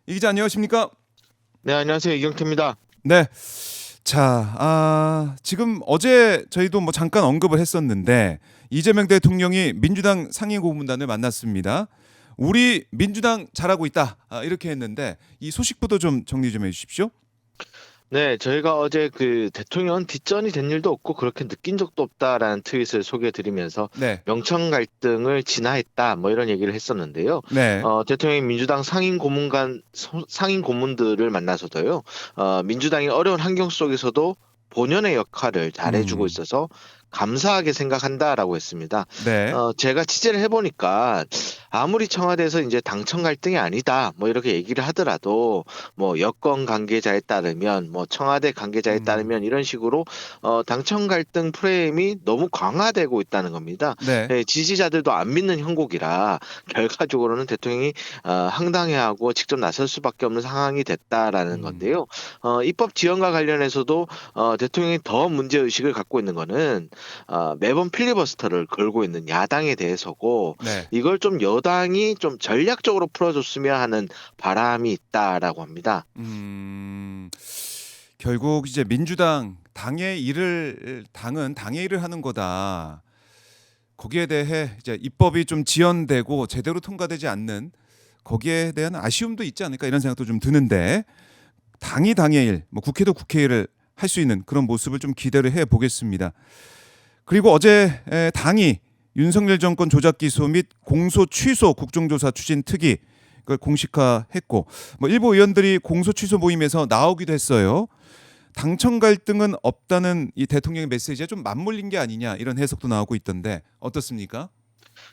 이 기자 안녕하십니까? 네, 안녕하세요. 이경태입니다. 네. 자, 지금 어제 저희도 뭐 잠깐 언급을 했었는데 이재명 대통령이 민주당 상임고문단을 만났습니다. 우리 민주당 잘하고 있다. 이렇게 했는데 이 소식부터 좀 정리 좀 해주십시오. 네, 저희가 어제 그 대통령 뒷전이 된 일도 없고 그렇게 느낀 적도 없다라는 트윗을 소개해 드리면서 네, 명청 갈등을 진화했다 뭐 이런 얘기를 했었는데요. 네, 대통령이 민주당 상임 고문들을 만나서도요. 민주당이 어려운 환경 속에서도 본연의 역할을 잘해주고 음, 있어서 감사하게 생각한다라고 했습니다. 네, 제가 취재를 해보니까 아무리 청와대에서 이제 당청 갈등이 아니다 뭐 이렇게 얘기를 하더라도 뭐 여권 관계자에 따르면 뭐 청와대 관계자에 음, 따르면 이런 식으로 당청 갈등 프레임이 너무 강화되고 있다는 겁니다. 네, 예, 지지자들도 안 믿는 형국이라 결과적으로는 대통령이 황당해하고 직접 나설 수밖에 없는 상황이 됐다라는 음, 건데요. 입법 지원과 관련해서도 대통령이 더 문제 의식을 갖고 있는 거는 매번 필리버스터를 걸고 있는 야당에 대해서고 네, 이걸 좀 여당이 좀 전략적으로 풀어줬으면 하는 바람이 있다라고 합니다. 음, 결국 이제 민주당 당은 당의 일을 하는 거다. 거기에 대해 이제 입법이 좀 지연되고 제대로 통과되지 않는 거기에 대한 아쉬움도 있지 않을까 이런 생각도 좀 드는데 당이 당의 일, 뭐 국회도 국회 일을 할 수 있는 그런 모습을 좀 기대를 해 보겠습니다. 그리고 어제 당이 윤석열 정권 조작 기소 및 공소 취소 국정조사 추진 특위 그 공식화했고 뭐 일부 의원들이 공소 취소 모임에서 나오기도 했어요. 당청 갈등은 없다는 이 대통령의 메시지에 좀 맞물린 게 아니냐 이런 해석도 나오고 있던데 어떻습니까?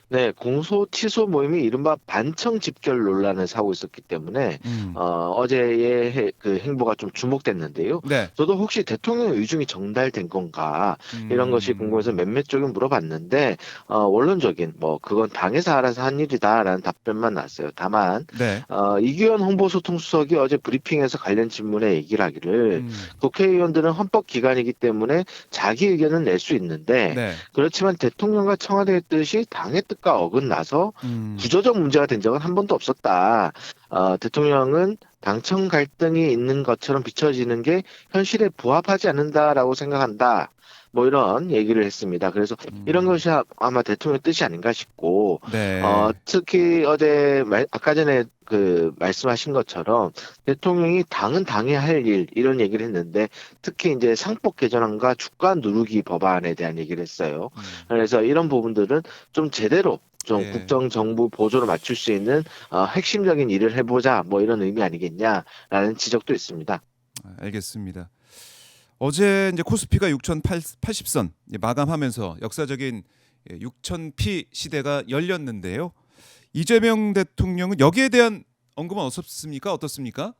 네, 공소 취소 모임이 이른바 반청 집결 논란을 사고 있었기 때문에 음. 어제의 그 행보가 좀 주목됐는데요. 네. 저도 혹시 대통령 의중이 전달된 건가 이런 것이 궁금해서 음. 몇몇 쪽은 물어봤는데 원론적인 뭐 그건 당에서 알아서 한 일이다라는 답변만 났어요. 다만 네. 이규현 홍보소통수석이 어제 브리핑에서 관련 질문에 얘기를 하기를 음. 국회의원들은 헌법기관이기 때문에 자기 의견은 낼 수 있는데 네. 그렇지만 대통령과 청와대의 뜻이 당의 뜻과 어긋나서 음. 구조적 문제가 된 적은 한 번도 없었다. 대통령은 당청 갈등이 있는 것처럼 비춰지는 게 현실에 부합하지 않는다라고 생각한다. 뭐 이런 얘기를 했습니다. 그래서 이런 음. 것이 아마 대통령의 뜻이 아닌가 싶고, 네. 특히 어제 아까 전에 그 말씀하신 것처럼 대통령이 당은 당해야 할 일 이런 얘기를 했는데 특히 이제 상법 개정안과 주가 누르기 법안에 대한 얘기를 했어요. 음. 그래서 이런 부분들은 좀 제대로 좀 예. 국정 정부 보조를 맞출 수 있는 핵심적인 일을 해보자 뭐 이런 의미 아니겠냐라는 지적도 있습니다. 알겠습니다. 어제 이제 코스피가 6,080선 마감하면서 역사적인 6,000피 시대가 열렸는데요. 이재명 대통령은 여기에 대한 언급은 없었습니까? 어떻습니까?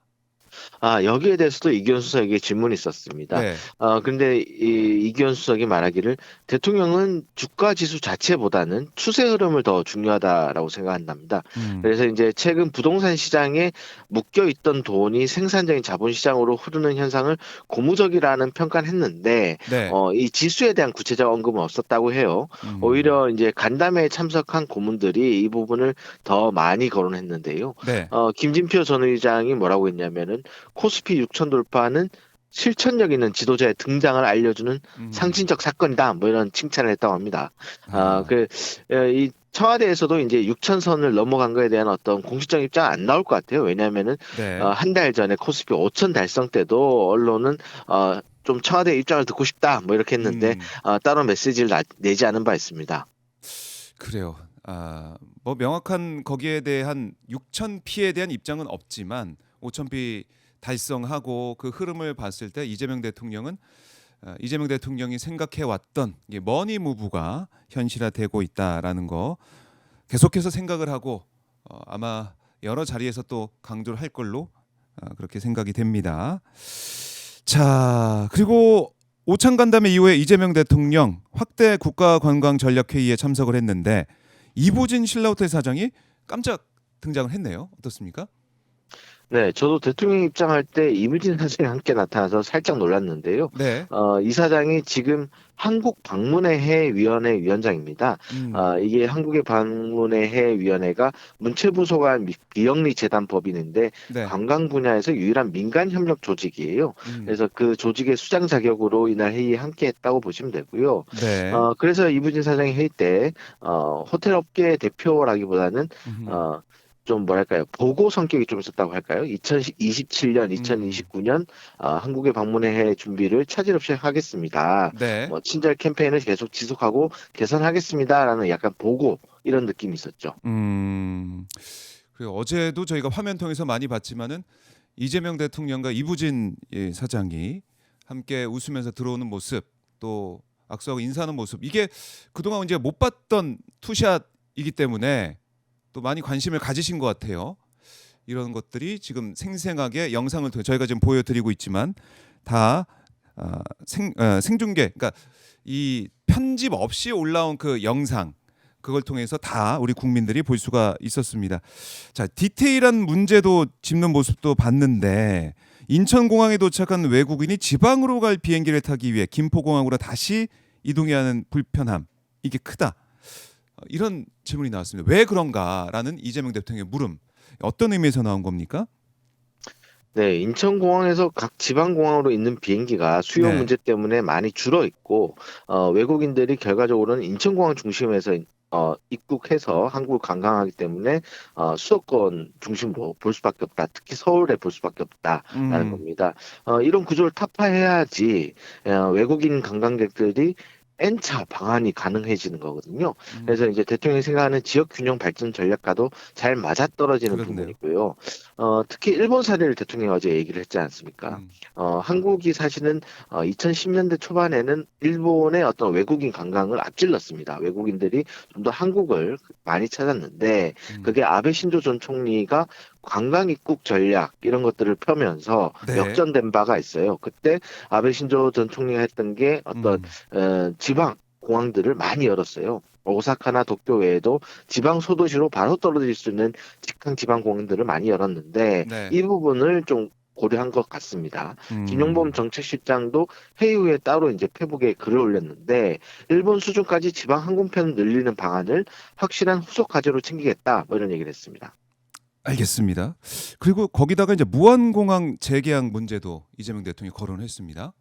여기에 대해서도 이기현 수석에게 질문이 있었습니다. 네. 근데 이기현 수석이 말하기를 대통령은 주가 지수 자체보다는 추세 흐름을 더 중요하다라고 생각한답니다. 음. 그래서 이제 최근 부동산 시장에 묶여 있던 돈이 생산적인 자본 시장으로 흐르는 현상을 고무적이라는 평가를 했는데, 네. 이 지수에 대한 구체적 언급은 없었다고 해요. 음. 오히려 이제 간담회에 참석한 고문들이 이 부분을 더 많이 거론했는데요. 네. 김진표 전 의장이 뭐라고 했냐면은 코스피 6천 돌파는 실천력 있는 지도자의 등장을 알려주는 음. 상징적 사건이다. 뭐 이런 칭찬을 했다고 합니다. 아. 이 청와대에서도 이제 6천 선을 넘어간 거에 대한 어떤 공식적 입장 안 나올 것 같아요. 왜냐하면은 네. 한 달 전에 코스피 5천 달성 때도 언론은 좀 청와대 입장을 듣고 싶다. 뭐 이렇게 했는데 음. 따로 메시지를 내지 않은 바 있습니다. 그래요. 뭐 명확한 거기에 대한 6천 피에 대한 입장은 없지만 5천 피 달성하고 그 흐름을 봤을 때 이재명 대통령이 생각해 왔던 머니 무브가 현실화되고 있다라는 거 계속해서 생각을 하고 아마 여러 자리에서 또 강조를 할 걸로 그렇게 생각이 됩니다. 자, 그리고 오찬 간담회 이후에 이재명 대통령 확대 국가 관광 전략 회의에 참석을 했는데 이보진 신라호텔 사장이 깜짝 등장을 했네요. 어떻습니까? 네, 저도 대통령 입장할 때 이무진 사장이 함께 나타나서 살짝 놀랐는데요. 네. 이 사장이 지금 한국 방문의 해 위원회 위원장입니다. 이게 한국의 방문의 해 위원회가 문체부 소관 비영리 재단 법인인데 네. 관광 분야에서 유일한 민간 협력 조직이에요. 음. 그래서 그 조직의 수장 자격으로 이날 회의에 함께 했다고 보시면 되고요. 네. 그래서 이무진 사장이 회의 때 호텔 업계 대표라기보다는 음. 어, 좀 뭐랄까요, 보고 성격이 좀 있었다고 할까요? 2027년, 음. 2029년 한국에 방문해 준비를 차질 없이 하겠습니다. 네. 뭐 친절 캠페인을 계속 지속하고 개선하겠습니다라는 약간 보고 이런 느낌이 있었죠. 음. 그리고 어제도 저희가 화면 통해서 많이 봤지만은 이재명 대통령과 이부진 사장이 함께 웃으면서 들어오는 모습, 또 악수하고 인사하는 모습, 이게 그동안 이제 못 봤던 투샷이기 때문에 또 많이 관심을 가지신 것 같아요. 이런 것들이 지금 생생하게 영상을 통해 저희가 지금 보여드리고 있지만 다 생중계, 그러니까 이 편집 없이 올라온 그 영상, 그걸 통해서 다 우리 국민들이 볼 수가 있었습니다. 자, 디테일한 문제도 짚는 모습도 봤는데, 인천공항에 도착한 외국인이 지방으로 갈 비행기를 타기 위해 김포공항으로 다시 이동해야 하는 불편함, 이게 크다. 이런 질문이 나왔습니다. 왜 그런가라는 이재명 대통령의 물음, 어떤 의미에서 나온 겁니까? 네, 인천공항에서 각 지방공항으로 있는 비행기가 수요 네. 문제 때문에 많이 줄어 있고, 외국인들이 결과적으로는 인천공항 중심에서 입국해서 한국을 관광하기 때문에 수도권 중심으로 볼 수밖에 없다. 특히 서울에 볼 수밖에 없다라는 음. 겁니다. 이런 구조를 타파해야지 외국인 관광객들이 N차 방안이 가능해지는 거거든요. 그래서 음. 이제 대통령이 생각하는 지역 균형 발전 전략과도 잘 맞아떨어지는 그렇네요. 부분이고요. 특히 일본 사례를 대통령이 어제 얘기를 했지 않습니까? 음. 한국이 사실은 2010년대 초반에는 일본의 어떤 외국인 관광을 앞질렀습니다. 외국인들이 좀 더 한국을 많이 찾았는데 음. 그게 아베 신조 전 총리가 관광 입국 전략 이런 것들을 펴면서 네. 역전된 바가 있어요. 그때 아베 신조 전 총리가 했던 게 어떤 음. 지방 공항들을 많이 열었어요. 오사카나 도쿄 외에도 지방 소도시로 바로 떨어질 수 있는 직항 지방 공항들을 많이 열었는데 네. 이 부분을 좀 고려한 것 같습니다. 김용범 음. 정책실장도 회의 후에 따로 이제 페북에 글을 올렸는데 일본 수준까지 지방 항공편을 늘리는 방안을 확실한 후속 과제로 챙기겠다 뭐 이런 얘기를 했습니다. 알겠습니다. 그리고 거기다가 이제 무안공항 재개항 문제도 이재명 대통령이 거론했습니다.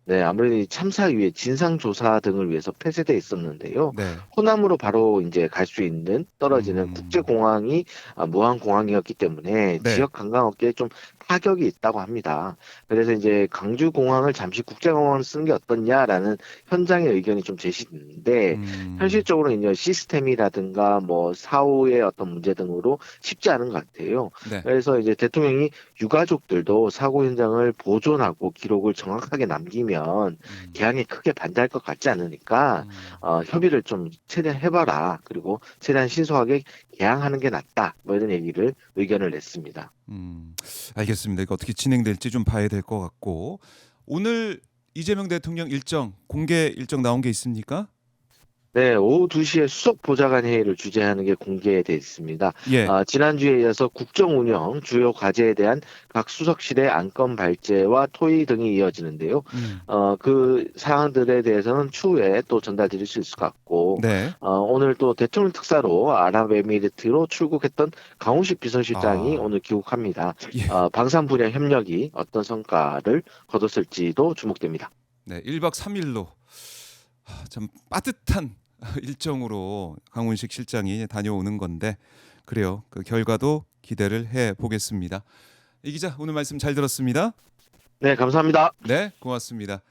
네, 아무래도 이 참사 위에 진상조사 등을 위해서 폐쇄돼 있었는데요. 네. 호남으로 바로 이제 갈 수 있는 떨어지는 음. 국제공항이 무항공항이었기 때문에 네. 지역 관광업계에 좀 타격이 있다고 합니다. 그래서 이제 강주공항을 잠시 국제공항으로 쓰는 게 어떻냐라는 현장의 의견이 좀 제시됐는데 음. 현실적으로 이제 시스템이라든가 뭐 사후의 어떤 문제 등으로 쉽지 않은 것 같아요. 네. 그래서 이제 대통령이 유가족들도 사고 현장을 보존하고 기록을 정확하게 남기면 음. 개항에 크게 반대할 것 같지 않으니까 음. 협의를 좀 최대한 해봐라. 그리고 최대한 신속하게 개항하는 게 낫다. 뭐 이런 얘기를 의견을 냈습니다. 음. 알겠습니다. 이거 어떻게 진행될지 좀 봐야 될 것 같고, 오늘 이재명 대통령 일정, 공개 일정 나온 게 있습니까? 네, 오후 2시에 수석 보좌관 회의를 주재하는 게 공개돼 있습니다. 예. 지난주에 이어서 국정 운영 주요 과제에 대한 각 수석실의 안건 발제와 토의 등이 이어지는데요. 음. 그 사항들에 대해서는 추후에 또 전달드릴 수 있을 것 같고, 네. 오늘 또 대통령 특사로 아랍에미리트로 출국했던 강훈식 비서실장이 아. 오늘 귀국합니다. 예. 방산 분야 협력이 어떤 성과를 거뒀을지도 주목됩니다. 네. 1박 3일로 참 빠듯한 일정으로 강훈식 실장이 다녀오는 건데, 그래요. 그 결과도 기대를 해 보겠습니다. 이 기자, 오늘 말씀 잘 들었습니다. 네, 감사합니다. 네, 고맙습니다.